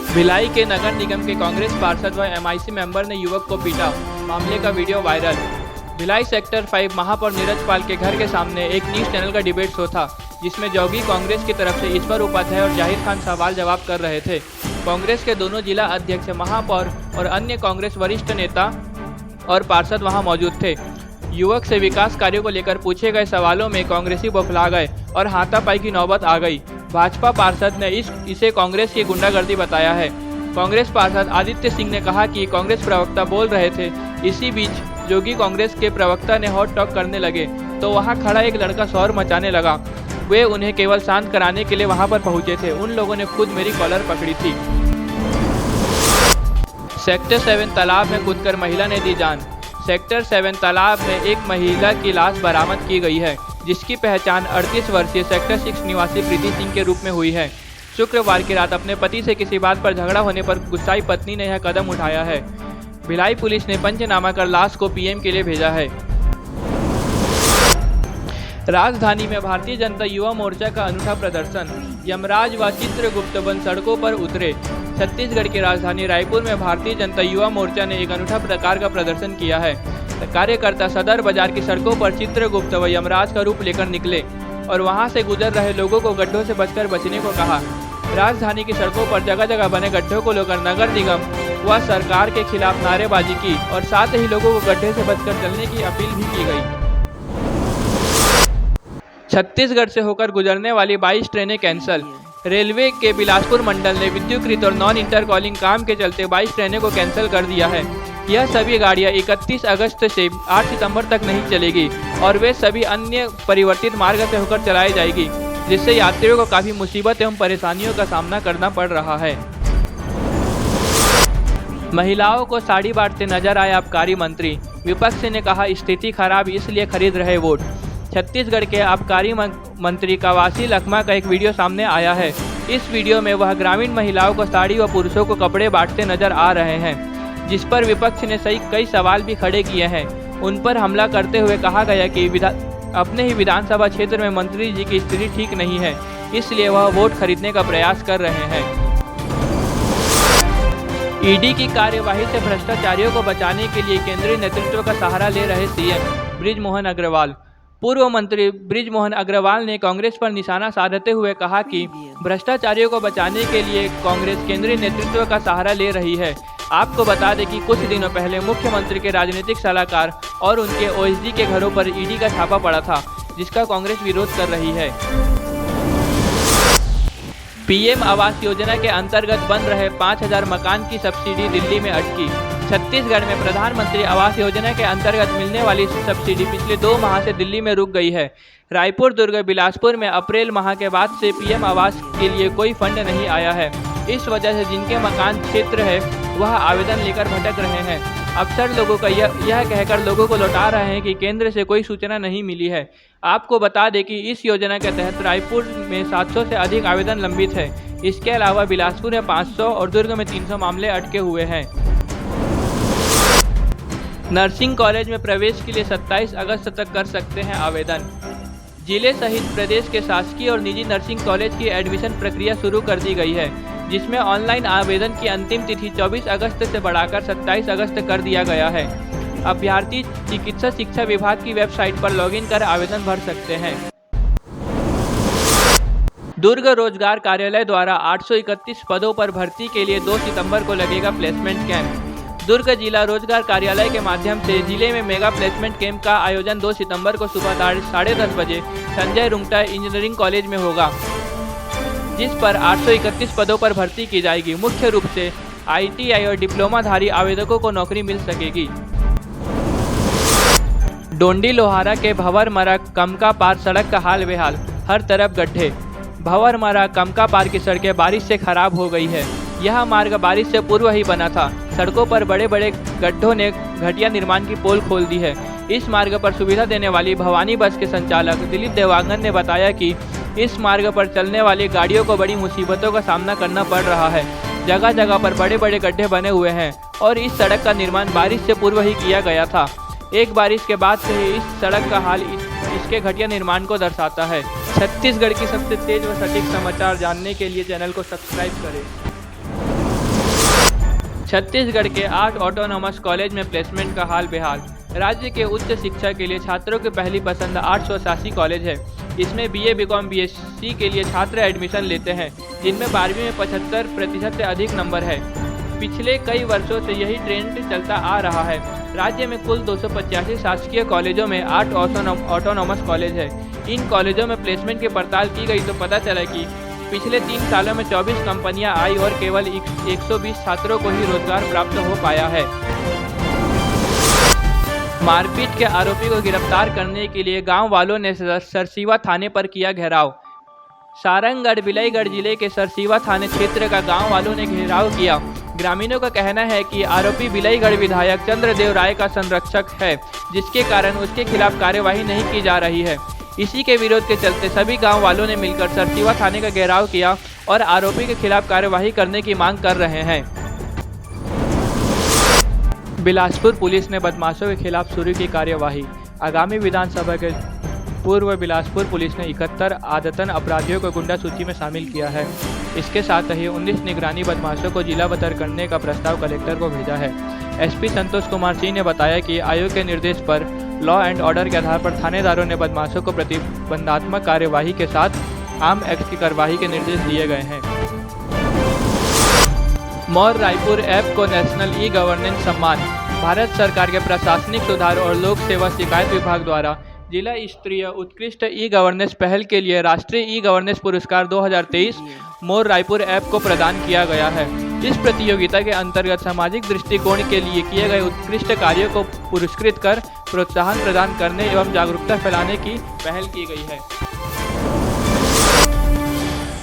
भिलाई के नगर निगम के कांग्रेस पार्षद व एमआईसी मेंबर ने युवक को पीटा, मामले का वीडियो वायरल। भिलाई सेक्टर 5 महापौर नीरज पाल के घर के सामने एक न्यूज चैनल का डिबेट शो था, जिसमें जोगी कांग्रेस की तरफ से ईश्वर उपाध्याय और जाहिर खान सवाल जवाब कर रहे थे। कांग्रेस के दोनों जिला अध्यक्ष, महापौर और अन्य कांग्रेस वरिष्ठ नेता और पार्षद वहां मौजूद थे। युवक से विकास कार्यों को लेकर पूछे गए सवालों में कांग्रेसी बौखला गए और हाथापाई की नौबत आ गई। भाजपा पार्षद ने इसे कांग्रेस की गुंडागर्दी बताया है। कांग्रेस पार्षद आदित्य सिंह ने कहा कि कांग्रेस प्रवक्ता बोल रहे थे। इसी बीच जोगी कांग्रेस के प्रवक्ता ने हॉट टॉक करने लगे तो वहां खड़ा एक लड़का शोर मचाने लगा। वे उन्हें केवल शांत कराने के लिए वहां पर पहुंचे थे। उन लोगों ने खुद मेरी कॉलर पकड़ी थी। सेक्टर 7 तालाब में कूदकर महिला ने दी जान। सेक्टर 7 तालाब में एक महिला की लाश बरामद की गई है, जिसकी पहचान 38 वर्षीय सेक्टर 6 निवासी प्रीति सिंह के रूप में हुई है। शुक्रवार की रात अपने पति से किसी बात पर झगड़ा होने पर गुस्साई पत्नी ने यह कदम उठाया है। भिलाई पुलिस ने पंचनामा कर लाश को पीएम के लिए भेजा है। राजधानी में भारतीय जनता युवा मोर्चा का अनूठा प्रदर्शन। यमराज व चित्रगुप्त बन सड़कों पर उतरे। छत्तीसगढ़ की राजधानी रायपुर में भारतीय जनता युवा मोर्चा ने एक अनूठा प्रकार का प्रदर्शन किया है। कार्यकर्ता सदर बाजार की सड़कों पर चित्रगुप्त व यमराज का रूप लेकर निकले और वहां से गुजर रहे लोगों को गड्ढों से बचकर बचने को कहा। राजधानी की सड़कों पर जगह जगह बने गड्ढों को लेकर नगर निगम व सरकार के खिलाफ नारेबाजी की और साथ ही लोगों को गड्ढे से बचकर चलने की अपील भी की गई। छत्तीसगढ़ से होकर गुजरने वाली 22 ट्रेनें कैंसल। रेलवे के बिलासपुर मंडल ने विद्युतीकृत और नॉन इंटरकॉलिंग काम के चलते 22 ट्रेनों को कैंसिल कर दिया है। यह सभी गाड़ियां 31 अगस्त से 8 सितंबर तक नहीं चलेगी और वे सभी अन्य परिवर्तित मार्ग से होकर चलाई जाएगी, जिससे यात्रियों को काफी मुसीबत एवं परेशानियों का सामना करना पड़ रहा है। महिलाओं को साड़ी बांटते नजर आए आबकारी मंत्री। विपक्ष ने कहा स्थिति खराब इसलिए खरीद रहे वोट। छत्तीसगढ़ के आबकारी मंत्री कवासी लखमा का एक वीडियो सामने आया है। इस वीडियो में वह ग्रामीण महिलाओं को साड़ी व पुरुषों को कपड़े बांटते नजर आ रहे हैं, जिस पर विपक्ष ने कई सवाल भी खड़े किए हैं। उन पर हमला करते हुए कहा गया कि अपने ही विधानसभा क्षेत्र में मंत्री जी की स्थिति ठीक नहीं है, इसलिए वह वोट खरीदने का प्रयास कर रहे हैं। ईडी की कार्यवाही से भ्रष्टाचारियों को बचाने के लिए केंद्रीय नेतृत्व का सहारा ले रहे सीएम बृजमोहन अग्रवाल। पूर्व मंत्री बृजमोहन अग्रवाल ने कांग्रेस पर निशाना साधते हुए कहा कि भ्रष्टाचारियों को बचाने के लिए कांग्रेस केंद्रीय नेतृत्व का सहारा ले रही है। आपको बता दें कि कुछ दिनों पहले मुख्यमंत्री के राजनीतिक सलाहकार और उनके ओएसडी के घरों पर ईडी का छापा पड़ा था, जिसका कांग्रेस विरोध कर रही है। पीएम आवास योजना के अंतर्गत बन रहे 5000 मकान की सब्सिडी दिल्ली में अटकी। छत्तीसगढ़ में प्रधानमंत्री आवास योजना के अंतर्गत मिलने वाली सब्सिडी पिछले 2 माह से दिल्ली में रुक गई है। रायपुर, दुर्ग, बिलासपुर में अप्रैल माह के बाद से पीएम आवास के लिए कोई फंड नहीं आया है। इस वजह से जिनके मकान क्षेत्र है वह आवेदन लेकर भटक रहे हैं। अक्सर लोगों का यह कहकर लोगों को लौटा रहे हैं कि केंद्र से कोई सूचना नहीं मिली है। आपको बता दें कि इस योजना के तहत रायपुर में 700 से अधिक आवेदन लंबित है। इसके अलावा बिलासपुर में 500 और दुर्ग में 300 मामले अटके हुए हैं। नर्सिंग कॉलेज में प्रवेश के लिए 27 अगस्त तक कर सकते हैं आवेदन। जिले सहित प्रदेश के शासकीय और निजी नर्सिंग कॉलेज की एडमिशन प्रक्रिया शुरू कर दी गई है, जिसमें ऑनलाइन आवेदन की अंतिम तिथि 24 अगस्त से बढ़ाकर 27 अगस्त कर दिया गया है। अभ्यर्थी चिकित्सा शिक्षा विभाग की वेबसाइट पर लॉगिन कर आवेदन भर सकते हैं। दुर्ग रोजगार कार्यालय द्वारा 831 पदों पर भर्ती के लिए 2 सितंबर को लगेगा प्लेसमेंट कैंप। दुर्ग जिला रोजगार कार्यालय के माध्यम से जिले में मेगा प्लेसमेंट कैंप का आयोजन 2 सितंबर को सुबह 10:30 बजे संजय रुंगटा इंजीनियरिंग कॉलेज में होगा, जिस पर 831 पदों पर भर्ती की जाएगी। मुख्य रूप से आईटीआई और डिप्लोमाधारी आवेदकों को नौकरी मिल सकेगी। डोंडी लोहारा के भंवरमरा कमका पार सड़क का हाल बेहाल, हर तरफ गड्ढे। भंवरमरा कमका पार की सड़कें बारिश से खराब हो गई है। यह मार्ग बारिश से पूर्व ही बना था। सड़कों पर बड़े बड़े गड्ढों ने घटिया निर्माण की पोल खोल दी है। इस मार्ग पर सुविधा देने वाली भवानी बस के संचालक दिलीप देवांगन ने बताया कि इस मार्ग पर चलने वाली गाड़ियों को बड़ी मुसीबतों का सामना करना पड़ रहा है। जगह जगह पर बड़े बड़े गड्ढे बने हुए हैं और इस सड़क का निर्माण बारिश से पूर्व ही किया गया था। एक बारिश के बाद से ही इस सड़क का हाल इसके घटिया निर्माण को दर्शाता है। छत्तीसगढ़ की सबसे तेज व सटीक समाचार जानने के लिए चैनल को सब्सक्राइब करें। छत्तीसगढ़ के 8 ऑटोनॉमस कॉलेज में प्लेसमेंट का हाल बेहाल। राज्य के उच्च शिक्षा के लिए छात्रों की पहली पसंद 887 कॉलेज है। इसमें BA, BCom, BSc के लिए छात्र एडमिशन लेते हैं, जिनमें 12वीं में 75% से अधिक नंबर है। पिछले कई वर्षों से यही ट्रेंड चलता आ रहा है। राज्य में कुल 285 शासकीय कॉलेजों में 8 ऑटोनॉमस कॉलेज है। इन कॉलेजों में प्लेसमेंट की पड़ताल की गई तो पता चला कि पिछले 3 सालों में 24 कंपनियां आई और केवल 120 छात्रों को ही रोजगार प्राप्त हो पाया है। मारपीट के आरोपी को गिरफ्तार करने के लिए गांव वालों ने सरसीवा थाने पर किया घेराव। सारंगगढ़ बिलाईगढ़ जिले के सरसीवा थाने क्षेत्र का गांव वालों ने घेराव किया। ग्रामीणों का कहना है कि आरोपी बिलाईगढ़ विधायक चंद्रदेव राय का संरक्षक है, जिसके कारण उसके खिलाफ कार्यवाही नहीं की जा रही है। इसी के विरोध के चलते सभी गांव वालों ने मिलकर सरसीवा थाने का घेराव किया और आरोपी के खिलाफ कार्यवाही करने की मांग कर रहे हैं। बिलासपुर पुलिस ने बदमाशों के खिलाफ शुरू की कार्यवाही। आगामी विधानसभा के पूर्व बिलासपुर पुलिस ने 71 आदतन अपराधियों को गुंडा सूची में शामिल किया है। इसके साथ ही 19 निगरानी बदमाशों को जिला बदर करने का प्रस्ताव कलेक्टर को भेजा है। SP संतोष कुमार सिंह ने बताया कि आयोग के निर्देश पर लॉ एंड ऑर्डर के आधार पर थानेदारों ने बदमाशों को प्रतिबंधात्मक कार्यवाही के साथ आर्म एक्ट की कार्रवाई के निर्देश दिए गए हैं। मौर रायपुर ऐप को नेशनल ई-गवर्नेंस सम्मान। भारत सरकार के प्रशासनिक सुधार और लोक सेवा शिकायत विभाग द्वारा जिला स्तरीय उत्कृष्ट ई-गवर्नेंस पहल के लिए राष्ट्रीय ई-गवर्नेंस पुरस्कार 2023 मोर रायपुर ऐप को प्रदान किया गया है। इस प्रतियोगिता के अंतर्गत सामाजिक दृष्टिकोण के लिए किए गए उत्कृष्ट कार्यों को पुरस्कृत कर प्रोत्साहन प्रदान करने एवं जागरूकता फैलाने की पहल की गई है।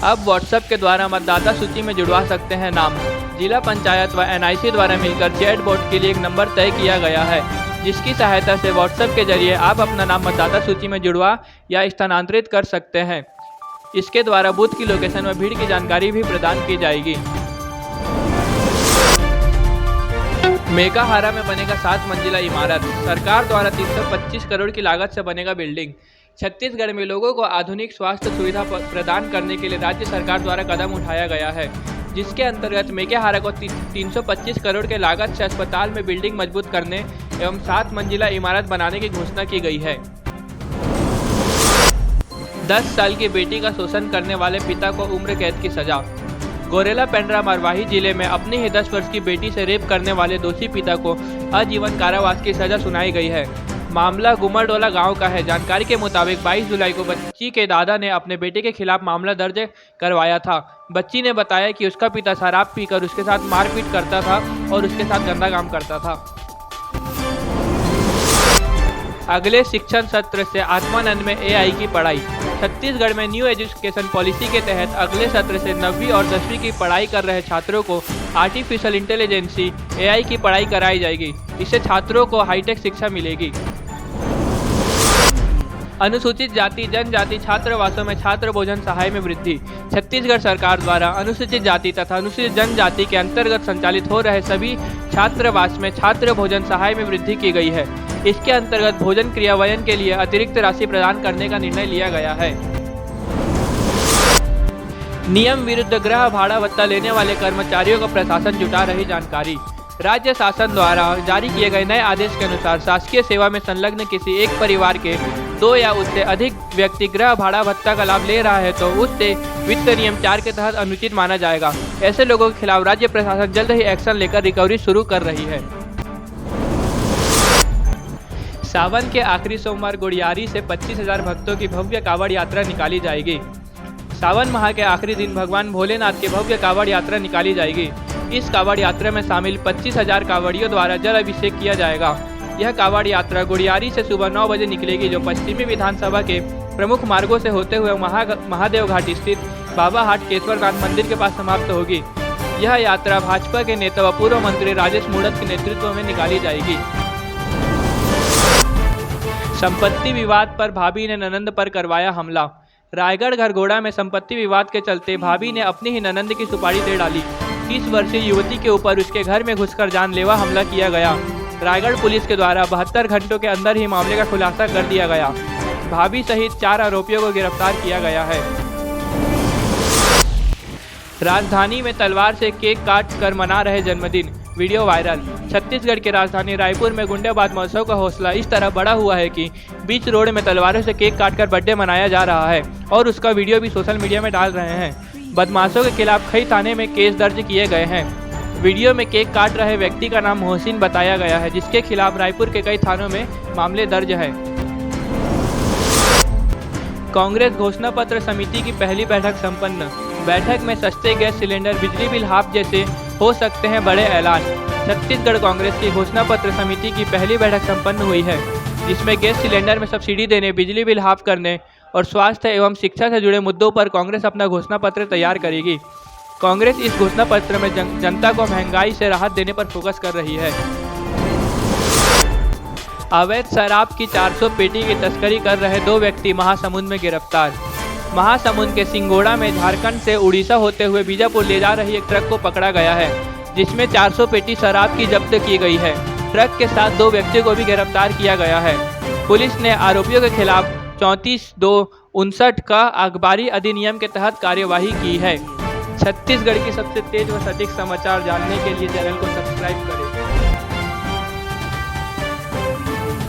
अब व्हाट्सएप के द्वारा मतदाता सूची में जुड़वा सकते हैं नाम। जिला पंचायत व NIC द्वारा मिलकर चैट बोर्ड के लिए एक नंबर तय किया गया है, जिसकी सहायता से व्हाट्सएप के जरिए आप अपना नाम मतदाता सूची में जुड़वा या स्थानांतरित कर सकते हैं। इसके द्वारा बूथ की लोकेशन व भीड़ की जानकारी भी प्रदान की जाएगी। मेकाहारा में बनेगा 7 मंजिला इमारत। सरकार द्वारा 325 करोड़ की लागत से बनेगा बिल्डिंग। छत्तीसगढ़ में लोगों को आधुनिक स्वास्थ्य सुविधा प्रदान करने के लिए राज्य सरकार द्वारा कदम उठाया गया है, जिसके अंतर्गत मेकाहारा को 325 करोड़ के लागत से अस्पताल में बिल्डिंग मजबूत करने एवं 7 मंजिला इमारत बनाने की घोषणा की गई है। 10 साल की बेटी का शोषण करने वाले पिता को उम्र कैद की सजा। गोरेला पेंड्रा मरवाही जिले में अपनी ही 10 वर्ष की बेटी से रेप करने वाले दोषी पिता को आजीवन कारावास की सजा सुनाई गई है। मामला गुमरडोला गांव का है। जानकारी के मुताबिक 22 जुलाई को बच्ची के दादा ने अपने बेटे के खिलाफ मामला दर्ज करवाया था। बच्ची ने बताया कि उसका पिता शराब पीकर उसके साथ मारपीट करता था और उसके साथ गंदा काम करता था। अगले शिक्षण सत्र से आत्मानंद में AI की पढ़ाई। छत्तीसगढ़ में न्यू एजुकेशन पॉलिसी के तहत अगले सत्र से 9वीं और 10वीं की पढ़ाई कर रहे छात्रों को आर्टिफिशियल इंटेलिजेंसी AI की पढ़ाई कराई जाएगी। इससे छात्रों को हाईटेक शिक्षा मिलेगी। अनुसूचित जाति जनजाति छात्रावासों में छात्र भोजन सहाय में वृद्धि। छत्तीसगढ़ सरकार द्वारा अनुसूचित जाति तथा अनुसूचित जनजाति के अंतर्गत संचालित हो रहे सभी छात्रावास में छात्र भोजन सहाय में वृद्धि की गई है। इसके अंतर्गत भोजन क्रियान्वयन के लिए अतिरिक्त राशि प्रदान करने का निर्णय लिया गया है। नियम विरुद्ध गृह भाड़ा भत्ता लेने वाले कर्मचारियों को प्रशासन जुटा रही जानकारी। राज्य शासन द्वारा जारी किए गए नए आदेश के अनुसार शासकीय सेवा में संलग्न किसी एक परिवार के 2 या उससे अधिक व्यक्ति गृह भाड़ा भत्ता का लाभ ले रहा है तो उससे वित्त नियम 4 के तहत अनुचित माना जाएगा। ऐसे लोगों के खिलाफ राज्य प्रशासन जल्द ही एक्शन लेकर रिकवरी शुरू कर रही है। सावन के आखिरी सोमवार गुड़ियारी से 25,000 भक्तों की भव्य कांवड़ यात्रा निकाली जाएगी। सावन माह के आखिरी दिन भगवान भोलेनाथ की भव्य कांवड़ यात्रा निकाली जाएगी। इस कांवड़ यात्रा में शामिल 25,000 कांवड़ियों द्वारा जल अभिषेक किया जाएगा। यह कांवड़ यात्रा गुड़ियारी से सुबह 9 बजे निकलेगी, जो पश्चिमी विधानसभा के प्रमुख मार्गों से होते हुए महादेव घाट स्थित बाबा हाट केशवरनाथ मंदिर के पास समाप्त होगी। यह यात्रा भाजपा के नेता व पूर्व मंत्री राजेश मूणत के नेतृत्व में निकाली जाएगी। संपत्ति विवाद पर भाभी ने ननंद पर करवाया हमला। रायगढ़ घरघोड़ा में संपत्ति विवाद के चलते भाभी ने अपनी ही ननंद की सुपारी दे डाली। 30 वर्षीय युवती के ऊपर उसके घर में घुसकर जानलेवा हमला किया गया। रायगढ़ पुलिस के द्वारा 72 घंटों के अंदर ही मामले का खुलासा कर दिया गया। भाभी सहित 4 आरोपियों को गिरफ्तार किया गया है। राजधानी में तलवार से केक काट कर मना रहे जन्मदिन। Video viral. छत्तीसगढ़ की राजधानी रायपुर में गुंडेबाज महोत्सव का हौसला इस तरह बड़ा हुआ है कि बीच रोड में तलवारों से केक काटकर बर्थडे मनाया जा रहा है और उसका वीडियो भी सोशल मीडिया में डाल रहे हैं। बदमाशों के खिलाफ कई थाने में केस दर्ज किए गए हैं। वीडियो में केक काट रहे व्यक्ति का नाम मोहसिन बताया गया है, जिसके खिलाफ रायपुर के कई थानों में मामले दर्ज है। कांग्रेस घोषणा पत्र समिति की पहली बैठक संपन्न। बैठक में सस्ते गैस सिलेंडर, बिजली बिल हाफ जैसे हो सकते हैं बड़े ऐलान। छत्तीसगढ़ कांग्रेस की घोषणा पत्र समिति की पहली बैठक संपन्न हुई है, जिसमें गैस सिलेंडर में सब्सिडी देने, बिजली बिल हाफ करने और स्वास्थ्य एवं शिक्षा से जुड़े मुद्दों पर कांग्रेस अपना घोषणा पत्र तैयार करेगी। कांग्रेस इस घोषणा पत्र में जनता को महंगाई से राहत देने पर फोकस कर रही है। अवैध शराब की 400 पेटी की तस्करी कर रहे 2 व्यक्ति महासमुंद में गिरफ्तार। महासमुंद के सिंगोड़ा में झारखंड से उड़ीसा होते हुए बीजापुर ले जा रही एक ट्रक को पकड़ा गया है, जिसमें 400 पेटी शराब की जब्त की गई है। ट्रक के साथ 2 व्यक्तियों को भी गिरफ्तार किया गया है। पुलिस ने आरोपियों के खिलाफ 34-2-59 का अखबारी अधिनियम के तहत कार्यवाही की है। छत्तीसगढ़ की सबसे तेज व सटीक समाचार जानने के लिए चैनल को सब्सक्राइब करें।